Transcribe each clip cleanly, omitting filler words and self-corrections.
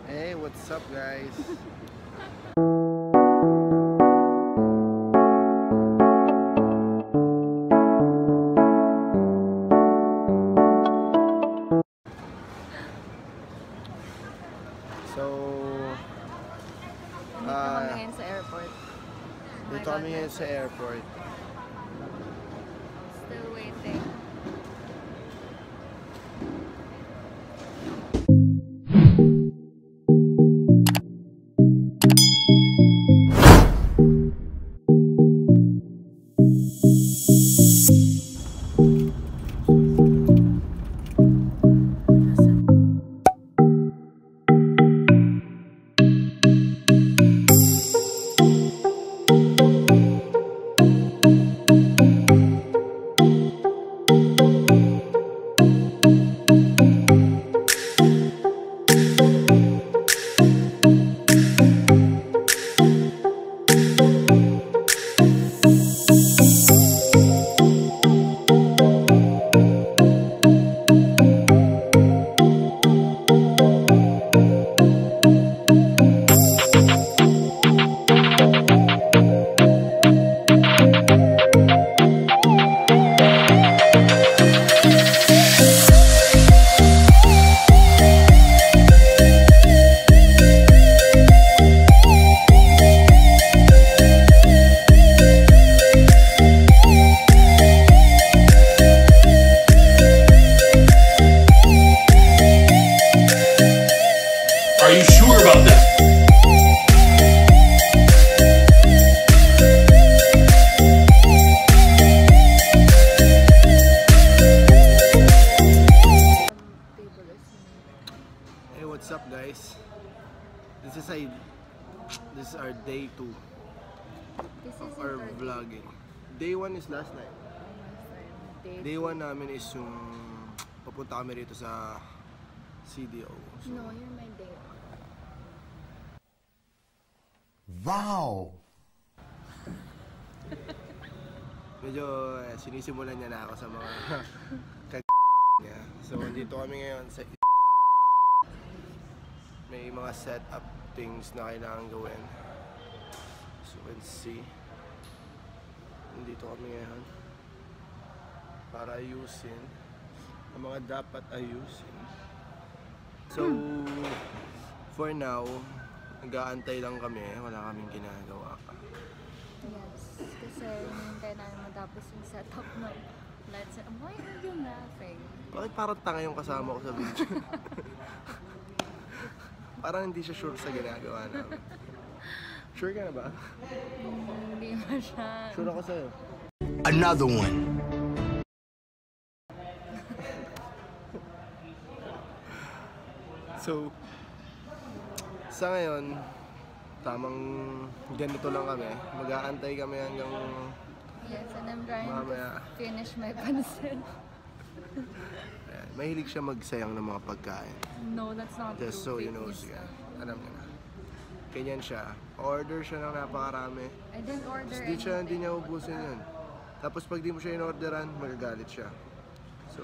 Hey, what's up guys? So, Dito kami ngayon sa airport. dito kami ngayon sa airport. Still waiting. Are you sure about this? Hey, what's up guys? This is our day 2 This is of our vlogging. Day 1 is last night. Day 1 namin is yung papunta kami rito sa CDO. So, No, you're my day. Wow! medyo sinisimulan niya na ako sa mga niya. So, dito kami ngayon sa may mga setup things na kailangan gawin. So, you can see nandito kami ngayon para ayusin ang mga dapat ayusin. So, for now, nag-aantay lang kami. Wala kaming ginagawa. Yes, kasi hinintay namin matapos yung setup ng lights. Why are you laughing? Bakit parang tanga yung kasama ko sa video? Parang hindi siya sure sa ginagawa namin. Sure ka na ba? Hindi masyadong. Sure ako sa'yo. Another one. So, sa ngayon, tamang ganito lang kami. Mag-aantay kami hanggang Yes, and I'm trying mamaya. to finish my pancit. Ayan, mahilig siya magsayang ng mga pagkain. No, that's not Just so true. you know, Fake news siya. lang. Alam niya na. Ganyan siya. Order siya ng napakarami. I didn't order Tapos hindi anything. niya ubusin yun. Tapos pag di mo siya in-orderan, magagalit siya. So,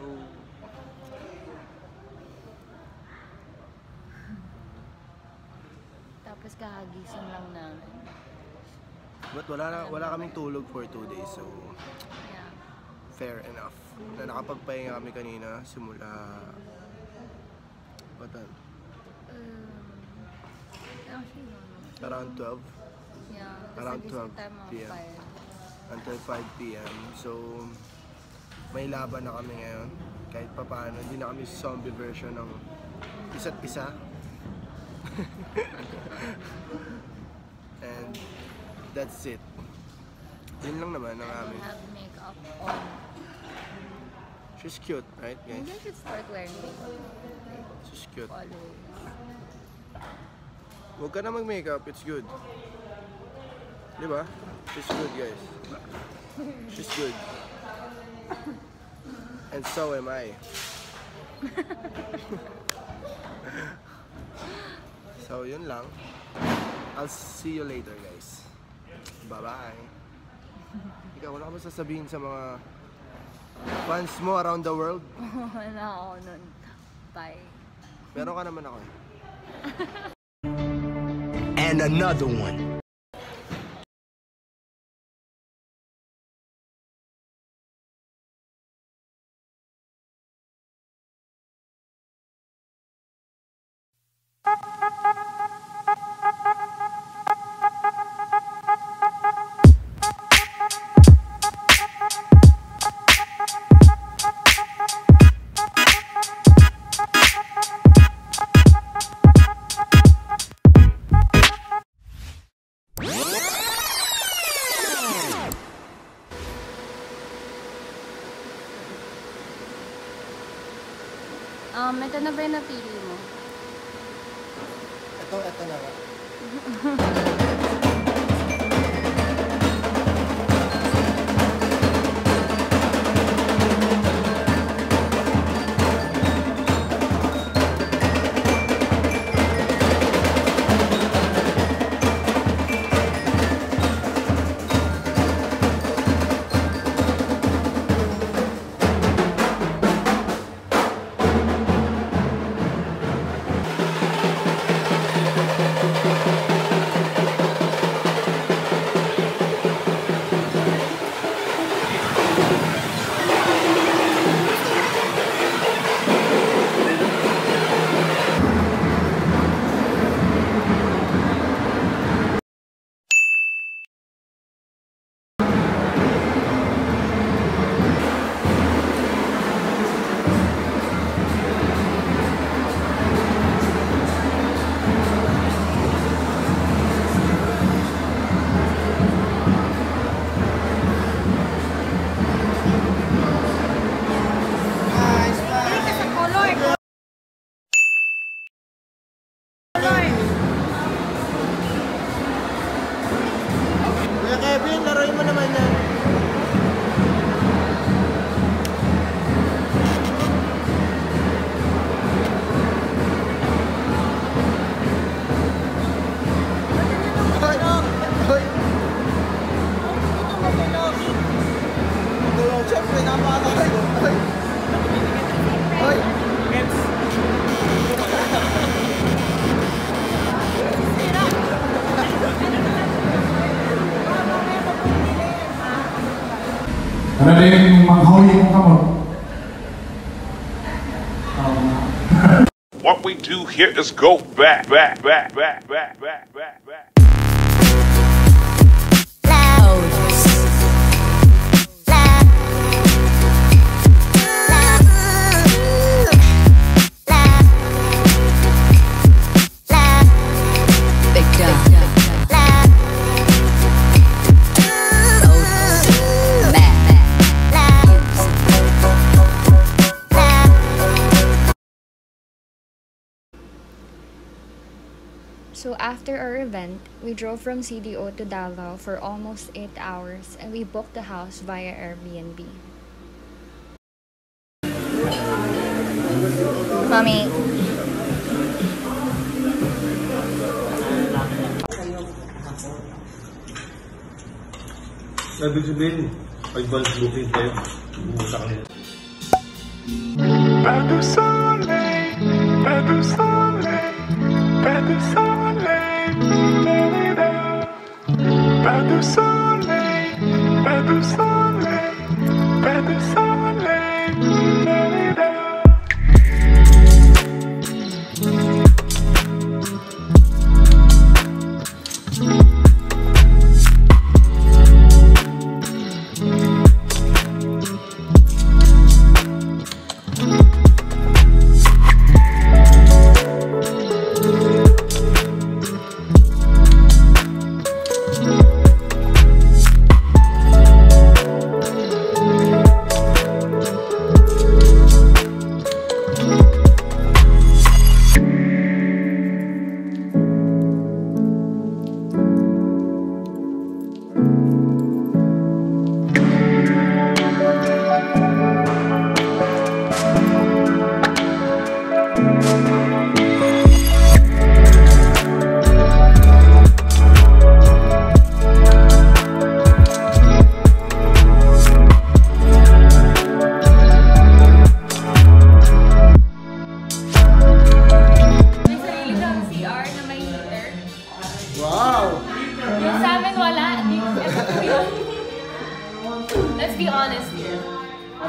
Tapos kakagising lang namin. but wala kaming tulog for 2 days. So, Yeah. fair enough. Na nakapagpahinga kami kanina simula what time? Actually, no. Around 12 Yeah. Around Kasi 12 time of PM. 5. until 5 PM. So, may laban na kami ngayon. Kahit pa paano, hindi na kami zombie version ng isa't isa. And that's it. Yun lang naman ang I amin. don't have makeup on. She's cute, right Maybe guys? I should start wearing makeup. She's cute. Always. Huwag ka na mag-makeup, it's good. Di ba? She's good, guys. She's good. And so am I. So, yun lang. I'll see you later, guys. Bye-bye. Ikaw, wala ka ba sasabihin sa mga fans mo around the world? Wala ako nun. Bye. Meron ka naman ako eh. And another one. Ito na ba yung napili mo? Ito na ba? Kuya Kevin, laruin mo naman yan. Siyempre, napakakay. Hoy! Ano na yung manghoy kong kamot? What we do here is go back. So after our event, we drove from CDO to Davao for almost 8 hours and we booked the house via Airbnb. Mommy. Ibig sabihin, advance booking kayo. Bumusa ka nila. Pas de soleil, pas de soleil, pas de soleil, pas de soleil, pas de soleil, pas de soleil,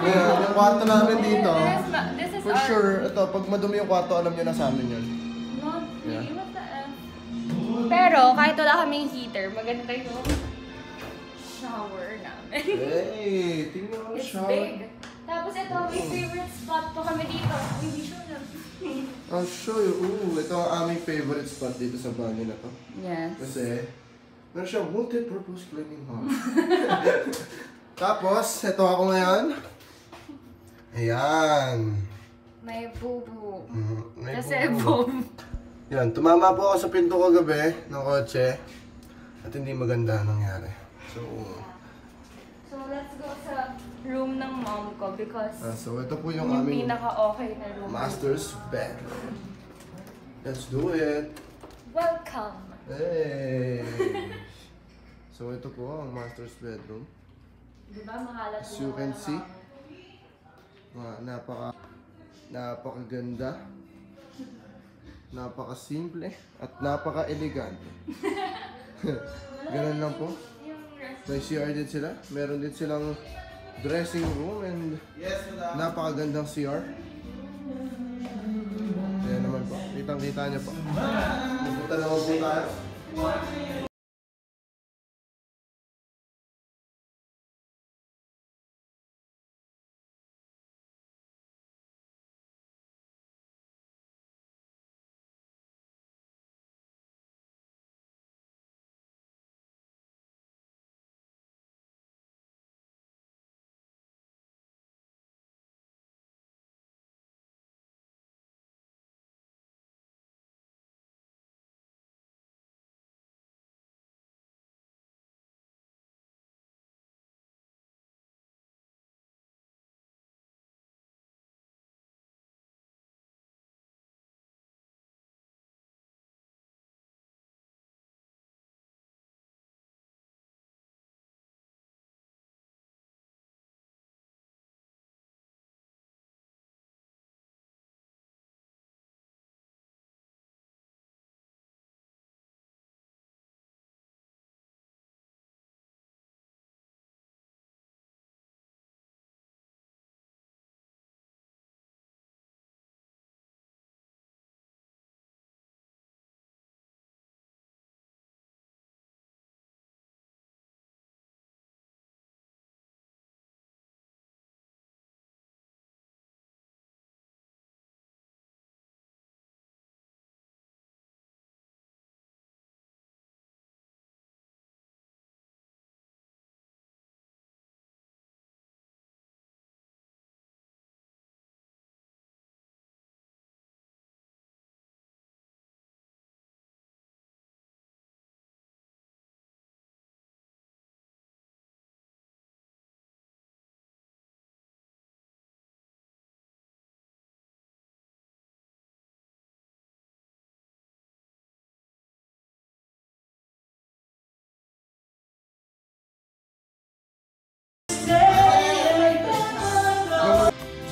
Ngayon, yung kwarto namin dito, This is for our... sure, ito, pag madumi yung kwarto, alam nyo na sa amin yun. Not Yeah. really, what the F? Pero, kahit wala kaming heater, maganda yung shower namin. Hey, tingnan mo It's siya. big. Tapos ito, may favorite spot po kami dito. Hindi siya lang. I'll show you. Ooh, ito ang aming favorite spot dito sa banyo na to. Yes. Kasi, meron siya multi-purpose cleaning hall. Tapos, ito ako ngayon. Ayan. May bubu. May Kasi bubo. Yan, tumama po ako sa pinto ko gabi ng kotse. At hindi maganda ang nangyari. So let's go sa room ng mom ko because so ito po yung yung aming pinaka-okay na room. master's bedroom. Let's do it! Welcome! Hey! So ito po ang master's bedroom. Diba mahalat As you can see, napakaganda, napaka-simple, at napaka-elegante. Ganun lang po. May CR din sila. Meron din silang dressing room and napakagandang CR. Ayan naman po. Kitang-kita niya po. Pupunta naman po tayo.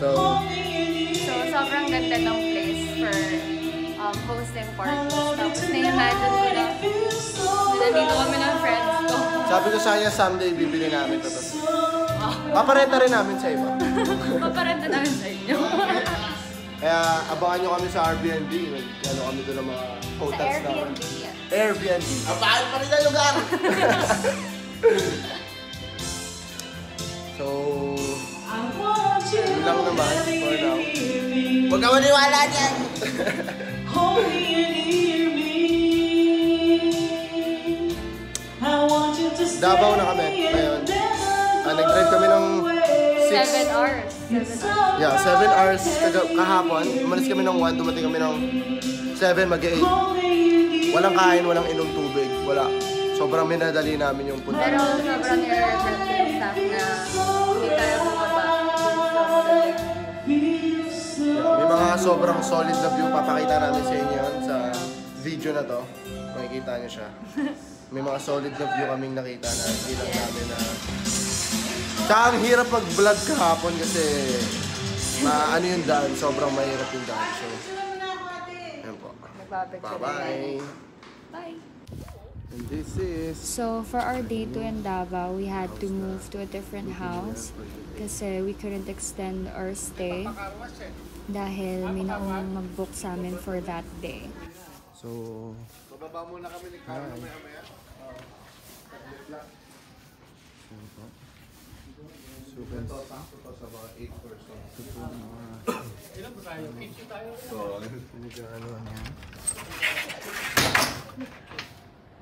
So, sobrang ganda ng place for hosting parties. Tapos na-imagine ko na nandito kami ng friends ko. sabi ko sa kanya, someday bibili namin ito. Paparenta rin namin sa iba. Paparenta namin sa inyo. Kaya abangan nyo kami sa Airbnb. Ano kami doon ng mga Sa hotels naman. Airbnb yan. Airbnb. Ang bakit pa rin ang lugar! So, yun lang naman for now. Huwag ka maniwala niyan! Davao na kami ngayon. Nag-drive kami ng 7 hours. 7 hours. Yeah, 7 hours kahapon. Umalis kami ng 1, dumating kami ng 7, mag-8. Walang kain, walang inom tubig, wala. Sobrang minadali namin yung punta. Pero sobrang nire-regret ko yung fact na hindi tayo bumaba. May mga sobrang solid na view. Papakita namin sa inyo yun sa video na to. Makikita niyo siya. May mga solid na view kaming nakita na hindi lang namin na... Tsaka ang hirap mag-vlog kahapon kasi ano yung daan, sobrang mahirap yung daan. So, yan po. Nagbabalik. Bye-bye! Bye! And this is... So for our day 2 in Davao, we had to move to a different house kasi we couldn't extend our stay dahil may naunang mag-book sa amin for that day. So... Bababa muna kami ni Carlo maya-maya. So, sa mga 8 persons. Ilan ba tayo? 50 tayo?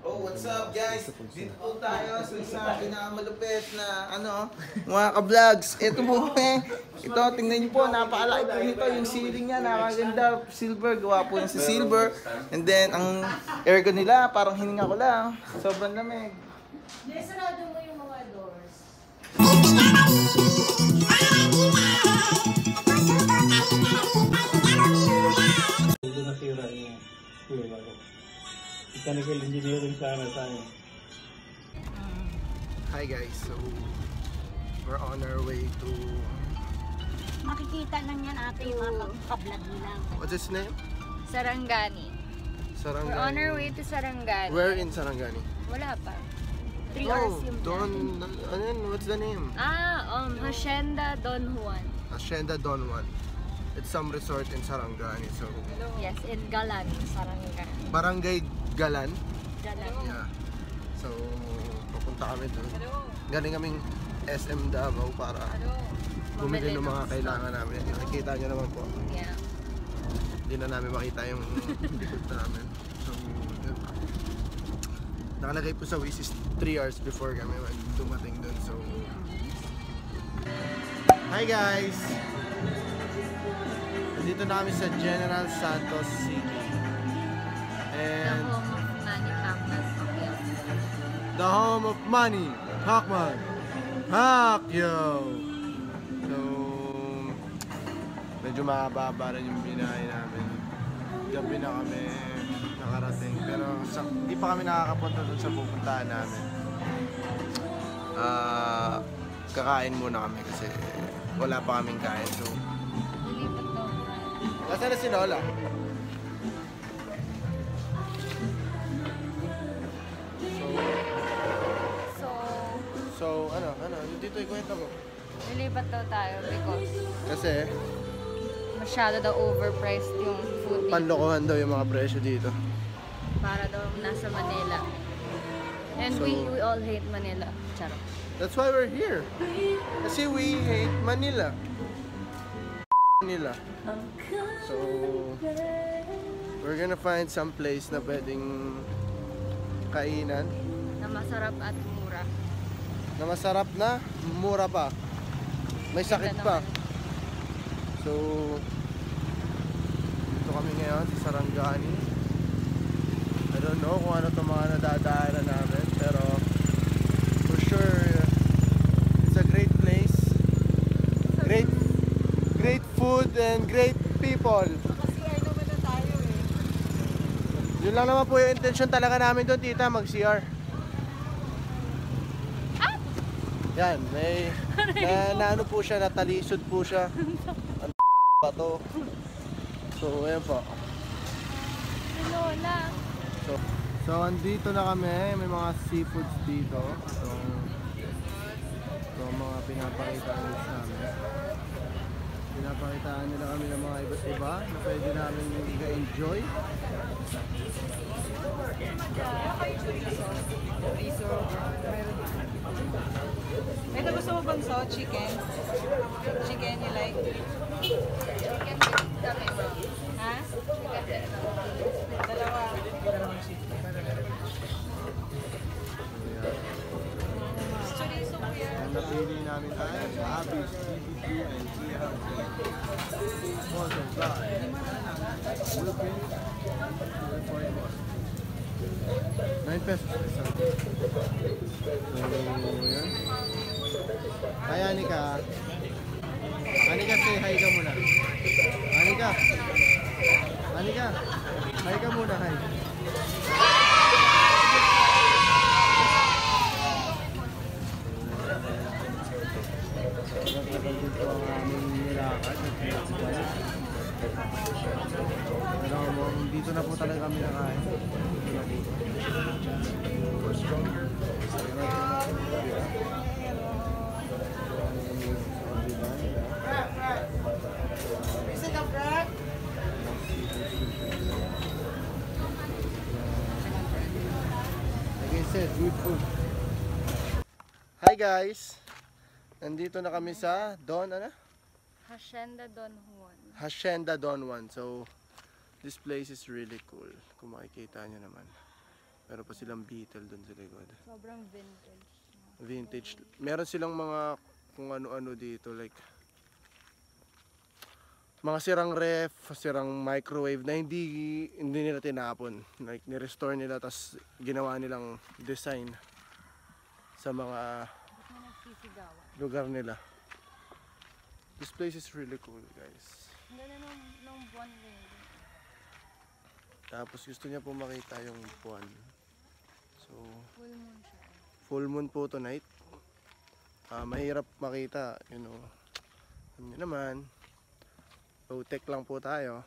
Oh, what's up guys? Dito po tayo sa pinakamalupit na mga ka-vlogs. Ito po ito, tingnan niyo po, napakalaki po nito. Yung ceiling niya, napakaganda. Silver, gawa po yung sa silver. And then, ang aircon nila, parang hininga ko lang. Sobrang lamig. Sarado mo yung mga doors. Ito nasira yung fuel ako. Mechanical engineering sana tayo. Hi guys, so we're on our way to... Makikita lang yan ate yung mga pagka-vlog nila. What's its name? Sarangani. Sarangani. We're on our way to Sarangani. Where in Sarangani? Wala pa. 3 hours yung Don... Ano yun? What's the name? Hacienda Don Juan. Hacienda Don Juan. It's some resort in Sarangani, so... Yes, in Galan, Sarangani. Barangay Galan. Galan. Yeah. So, pupunta kami doon. Galing kaming SM Davao para bumili ng mga kailangan namin. Nakikita nyo naman po. Yeah. Hindi na namin makita yung likod namin. So, yun. Nakalagay po sa Wishes 3 hours before kami dumating doon. So, hi guys! Dito na kami sa General Santos City. And The home of Manny Pacquiao. the home of Manny Pacquiao. So, medyo mababa rin yung binahe namin. Gabi na kami nakarating. Pero hindi pa kami nakakapunta dun sa pupuntahan namin. Kakain muna kami kasi wala pa kaming kain. So, nasaan na si Lola? So, ano, dito ikwenta mo. Lilipat daw tayo because Kasi, masyado daw overpriced yung food dito. panlokohan daw yung mga presyo dito. Para daw nasa Manila. And So, we all hate Manila. Charot. That's why we're here. Kasi we hate Manila. Manila. So, we're gonna find some place na pwedeng kainan. Na masarap at mura. Na masarap na, mura pa. May sakit pa. So, dito kami ngayon sa Sarangani. I don't know kung ano itong mga nadadaanan namin, pero for sure, it's a great place. Great food and great people. Mag-CR naman na tayo Yun lang naman po yung intention talaga namin doon, tita, mag-CR. Yan, may na ano po siya, natalisod po siya. Ang pa to. So, ayan po. Lola. So, andito na kami. May mga seafoods dito. So mga pinapakita nila sa amin. Pinapakitaan nila kami ng mga iba't iba na pwede namin i-enjoy. Ito gusto mo banso? Chicken? Chicken you like? Chicken kami, ma'am. Ha? Dalawa. Chorizo kuya. Ang napili namin tayo sa Abby's BBQ and Tia. Sponsored by Wilpin. 9 pesos isa. So, yan. Hi, Anika. Anika, say hi ka muna. Anika. Anika. Hi ka muna, hi. Nagtagal din po ang aming nilakad. Pero dito na po talaga kami nakain. Dito na po. said, good food. Hi guys! Nandito na kami sa Hacienda Don Juan. Hacienda Don Juan. So, this place is really cool. Kung makikita nyo naman. Meron pa silang beetle dun sa likod. Sobrang vintage. Vintage. Meron silang mga kung ano-ano dito. Like, mga sirang ref, sirang microwave na hindi nila tinapon. Like, ni-restore nila tapos ginawa nilang design sa mga lugar nila. This place is really cool, guys. Ang ganda nung buwan rin. Tapos gusto niya po makita yung buwan. So, Full moon siya. full moon po tonight. Mahirap makita, you know. Alam niyo naman. Low-tech lang po tayo.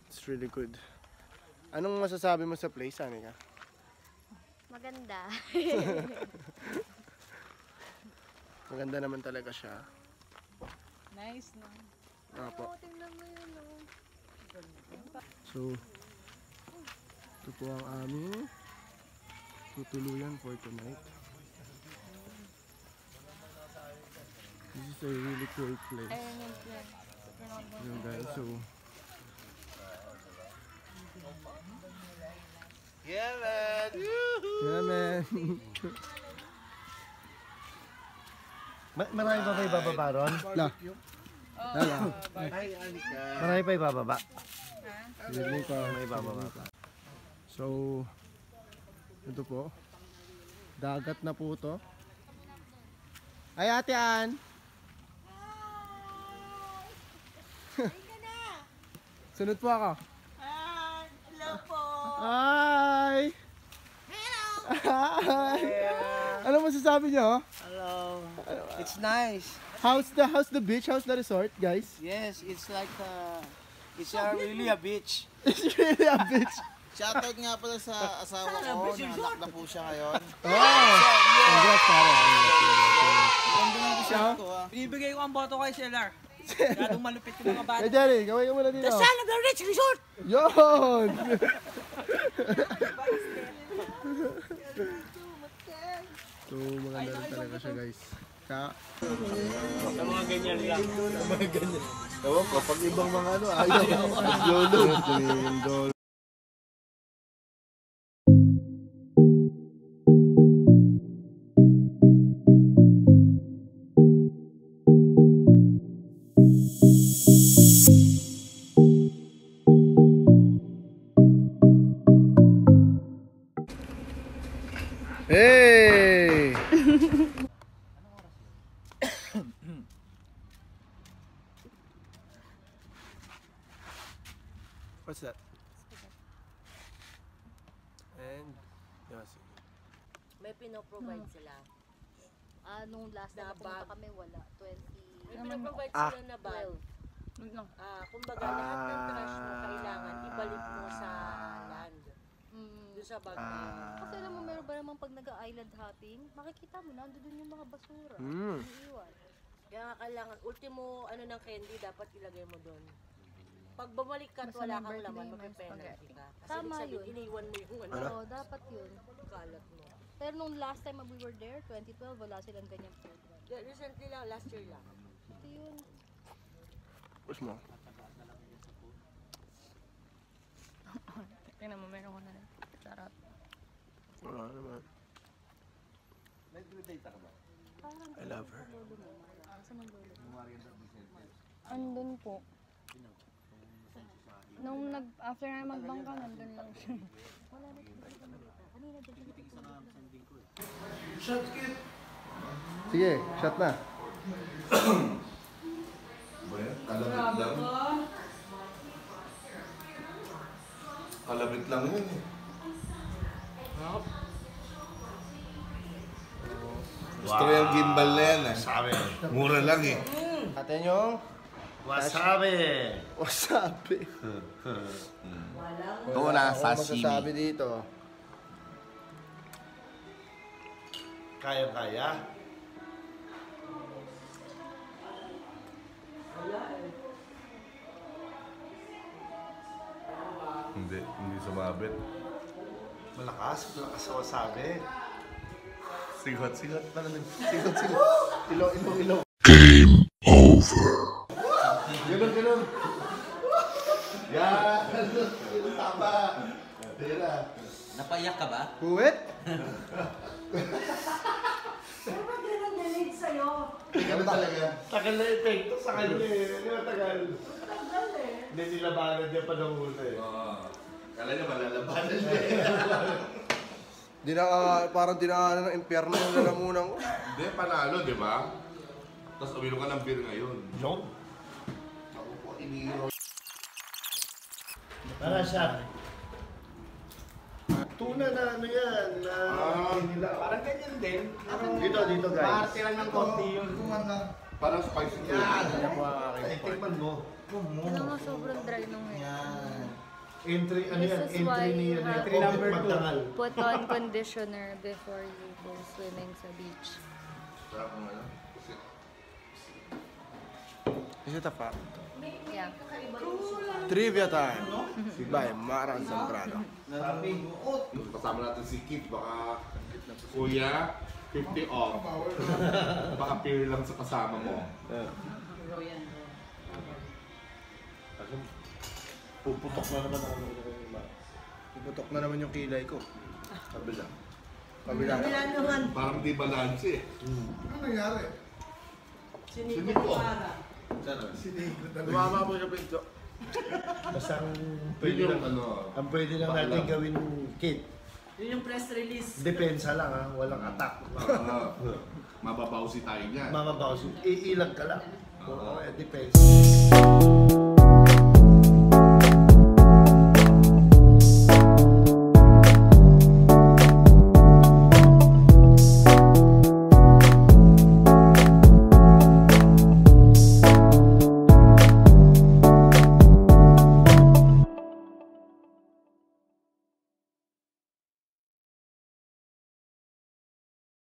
It's really good. Anong masasabi mo sa place, Anika? Maganda. Maganda naman talaga siya. Nice, no? Apo. Tingnan mo yun, no? So, ito po ang aming tutuluyan for tonight. This is a really cool place. Ayun yung plan. Yun guys, so Yeah, man! yeah man. Marami pa ba ibababa ron? La. Marami pa ibababa. Really pa. May ibababa. So, ito po. Dagat na po to. Ay, Ate Ann! Sunod po ako. Hello po! Hi! Hi! Ano masasabi niyo? Hello. It's nice. How's the beach? How's the resort, guys? Yes, it's like really a beach. It's really a beach. Shoutout nga pala sa asawa ko, naanak na po siya ngayon. Oh! Congrats, pare. Ganda ng resort ko ah. Binibigay ko ang boto kay Shelar. Ganong malupit yung mga bata. Hey, Jerry, gawin ka muna dito. The Son of the Rich Resort! Yun! So, maganda rin talaga siya, guys. Sa mga ganyan lang. Ewan ko, pag ibang mga ayaw. Yolo. Hey! What's that? And yes. May pinoprovide sila. Nung last na pumunta kami, wala. 20. May pinoprovide sila na bag. Kumbaga lahat ng trash mo kailangan ibalik mo sa land. Doon sa bag na yun. Kasi alam mo, meron ba namang pag nag-island hopping, makikita mo, nandun yung mga basura. Iniiwan. Kaya nga kailangan, ultimo ng candy dapat ilagay mo doon. Pag bumalik ka at wala kang laman, mag-penalty ka. Kasi Tama sabihin, yun. iniwan mo yung Oo, dapat yun. kalat mo. Pero nung last time we were there, 2012, wala silang ganyang program. Recently lang, last year lang. Ito yun. Push mo. Tingnan mo, meron ko na rin. Sarap. Wala naman. I love her. Saan ang lolo? Andun po. Nung after na magbangka, nandun lang siya. Wala na. Kanina Sige, shot na. Kalabit lang yun eh. Gusto ko yung gimbal na yan eh. Wasabi. Mura lang eh. Atin yung Wasabi. wasabi. Tuna, Ako sashimi. masasabi dito. Kaya-kaya. Hindi sumabit. Malakas sa wasabi. Sigot pala nun. Sigot. Ilaw. Game over. Ganun. Yan. Tama. Tira. Napaiyak ka ba? Puwet? Pero ba't ganun galing sa'yo? Ganun talaga. Tagal na epekto sa kanya eh. Hindi matagal. Tagal eh. Hindi nilabanan niya pa ng una eh. Kala niya malalabanan niya. Parang dinaanan ng impyerno yung lalamunan ko. Hindi, panalo, di ba? Tapos uminom ka ng beer ngayon. Yun. Ako po, iniinom. Para siya. Tuna na ano yan. Parang ganyan din. Dito guys. Party lang ng konti yun. Parang spicy food. Tikman mo. Alam mo, sobrang dry nung hair. Yan. Entry, ano This yan? is Entry why ni you have Entry number 2. Put on conditioner before you go swimming sa beach. Sarap ng ano? Is it a fact? Yeah. Trivia time. By Mara Zambrano. Kasama natin si Kit, baka kuya, 50 off. Baka peer lang sa kasama mo. Puputok na naman ako. Puputok na naman yung kilay ko. Kabila. Kabila. naman. Parang di balance eh. Ano nangyari? Sinigod ko para. Lumama po sa pinto. Basta ang Yun pwede yung lang, ano. ang pwede lang natin gawin kit. Yun yung press release. Depensa lang ha, walang attack. Mababaw si tayo niyan. Mamabawas, iilag ka lang. Oo, depensa.